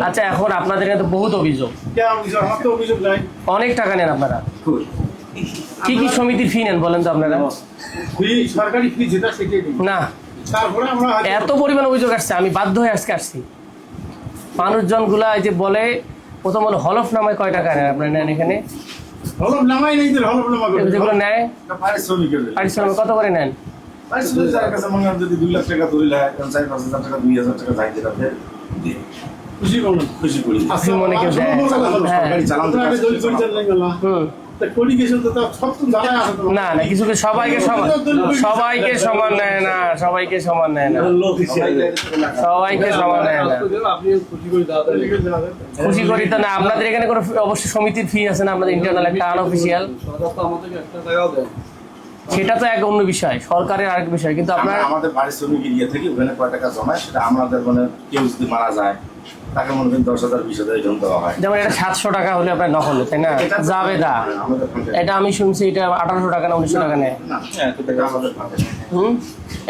আচ্ছা, এখন আপনাদের কাছে বহুত অভিযোগ, অনেক টাকা নেন আপনারা। কি কি সমিতির ফি নেন বলেন তো আপনারা? সরকারি ফি যেটা সেটাই না, তারপরে আমরা এত পরিমাণ অভিযোগ আসছে, আমি বাধ্য হয়ে আজকে আসছি। মানুষজন গুলা এই যে বলে, প্রথম হলো হলফনামায় কয় টাকা নেন আপনারা নেন এখানে? হলফনামাই নেই, হলফনামা যেগুলো নেয় পারিশ্রমিকের পারিশ্রমিক কত করে নেন? পারিশ্রমিকের কাছে মনে হয় যদি 2 লাখ টাকা ধরে লাগে, 4-5 হাজার টাকা, 2,000 টাকা যাই যেটা দিয়ে খুশি করুন, খুশি করি। আপনি মনে কেউ দেয়? সরকারি চালান না না, কিছু কিছু সবাইকে সবাইকে সমান নেয় না, সবাইকে সমান নেয় না, সবাইকে সমান নেয় না। খুশি করি তো না। আপনাদের এখানে কোনো অবশ্যই সমিতির ফি আছে না? আপনাদের ইন্টারনাল একটা আনঅফিসিয়াল, সেটা তো এক অন্য বিষয়, সরকারের আরেক বিষয়। কিন্তু আপনার আমাদের পারিশ্রমিক ইয়ে থেকে ওখানে কয় টাকা জমায়, সেটা আমাদের মানে কেউ যদি মারা যায় তাকে মনে করেন 10,000 20,000 এরকম দেওয়া হয়। যেমন এটা 700 টাকা হলে আপনার নকল, তাই না? জাবেদা এটা আমি শুনছি এটা 1800 টাকা না 1900 টাকা নেয়।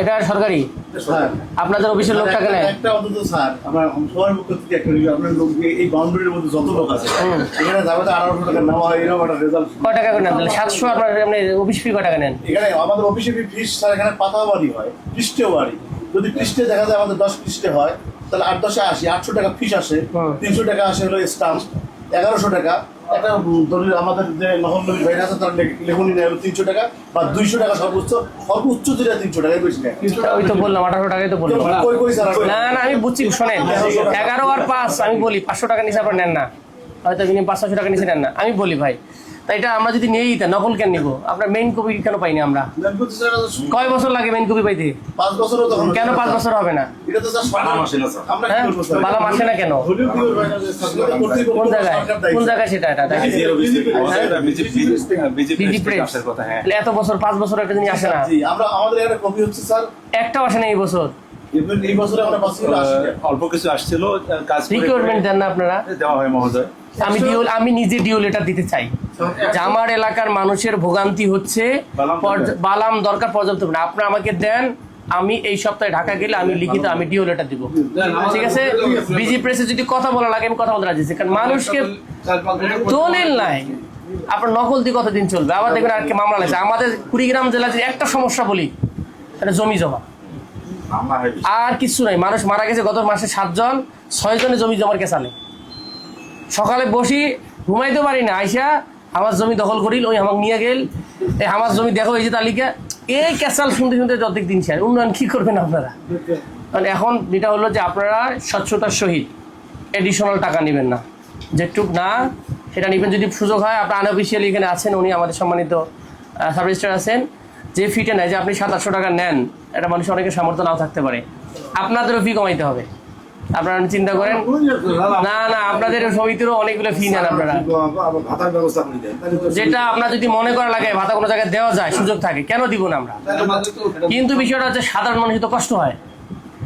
এটা সরকারি, আপনাদের অফিসের লোক টাকা নেয় একটা অন্তত স্যার, আমরা সবার পক্ষ থেকে একটা আপনার লোক এই বাউন্ডারির মধ্যে যত লোক আছে এখানে জাবেদা 1800 টাকা নেওয়া হয়, এরকম একটা রেজাল্ট। কয় টাকা করে নেন তাহলে? 700। আপনার এমনি অফিস ফি কয় টাকা নেন? এখানে আমাদের অফিসে ফিস স্যার, এখানে পাতাও বাড়ি হয়, পৃষ্ঠেও বাড়ি। যদি পৃষ্ঠে দেখা যায় আমাদের 10 পৃষ্ঠে হয়, তাহলে 8-10 80, 800 টাকা ফিস আসে, 300 টাকা আসে হলো স্টাম্প, 1100 টাকা। একটা দলিল আমাদের যে নহল নবীর ভাইরা আছে তার লেখনি নেয় 300 টাকা বা 200 টাকা, সর্বোচ্চ যেটা 300 টাকায় বেশি নেয়। ওই তো বললাম 1800 টাকাই তো বললাম। না না, আমি বুঝছি, শোনেন, 11 আর 5 আমি বলি 500 টাকা নিচে আপনার নেন না, হয়তো তিনি 500 টাকা নিচে নেন না। আমি বলি ভাই, তাই এটা আমরা যদি নিয়েই তা নকল কেন নিবো? আপনার মেইন কপি কেন পাইনি আমরা? কয় বছর লাগে মেইন কপি পাইতে? 5 বছরও তখন কেন 5 বছর হবে না? এটা তো স্যার বালা মাসে না স্যার, আমরা কি করব স্যার? বালা মাসে না কেন? কোন জায়গায় সেটা? এটা বিজি প্রেস এত বছর 5 বছর একটা জিনিস আসে না। জি, আমরা আমাদের এখানে কপি হচ্ছে স্যার, একটাও আসে না এই বছর। এই বছরে আমরা পাচ্ছি অল্প কিছু আসছিল, কাজ রিকোয়ারমেন্ট দেন না আপনারা? দেওয়া হয় মহোদয়। আমি নিজে ডিও লেটার দিতে চাই যে আমার এলাকার মানুষের ভোগান্তি হচ্ছে, বালাম দরকার পর্যাপ্ত না, আপনারা আমাকে দেন। আমি এই সপ্তাহে ঢাকা গেলে আমি লিখিত আমি ডিও লেটার দিব, ঠিক আছে? বিজি প্রেসে যদি কথা বলা লাগে আমি কথা বলতে রাজি আছি, কারণ মানুষকে দলিল নাই। আপনার নকল দিয়ে কতদিন চলবে? আবার দেখবেন আর কি মামলা লাগছে। আমাদের কুড়িগ্রাম জেলার যে একটা সমস্যা বলি, এটা জমি জমা, আর কিছু নাই। মানুষ মারা গেছে গত মাসে 7 জন, 6 জনে জমি জমার কেস আনে। সকালে বসি, ঘুমাইতে পারি না, আইসা আমার জমি দখল করিল, ওই আমাকে নিয়ে গেল, এই আমার জমি দেখো এই যে তালিকা, এই ক্যাসাল শুনতে শুনতে যতদিক দিন শেষ। উন্নয়ন কি করবেন আপনারা? মানে এখন যেটা হলো যে আপনারা স্বচ্ছতার সহিত এডিশনাল টাকা নেবেন না, যেটুক না সেটা নেবেন। যদি সুযোগ হয়, আপনার আনঅফিসিয়ালি এখানে আছেন, উনি আমাদের সম্মানিত সাব রেজিস্ট্রার আছেন, যে ফিটে নেয় যে আপনি 700-800 টাকা নেন, এটা মানুষ অনেকের সামর্থ্য নাও থাকতে পারে, আপনাদেরও ফি কমাইতে হবে। আপনারা চিন্তা করেন না না, আপনাদের সমিতিরও অনেকগুলো ফি নেন আপনারা, ভাতার ব্যবস্থা করে দেন। যেটা আপনার যদি মনে করা লাগে ভাতা কোনো জায়গায় দেওয়া যায়, সুযোগ থাকে, কেন দিব না আমরা? কিন্তু বিষয়টা হচ্ছে সাধারণ মানুষের তো কষ্ট হয়।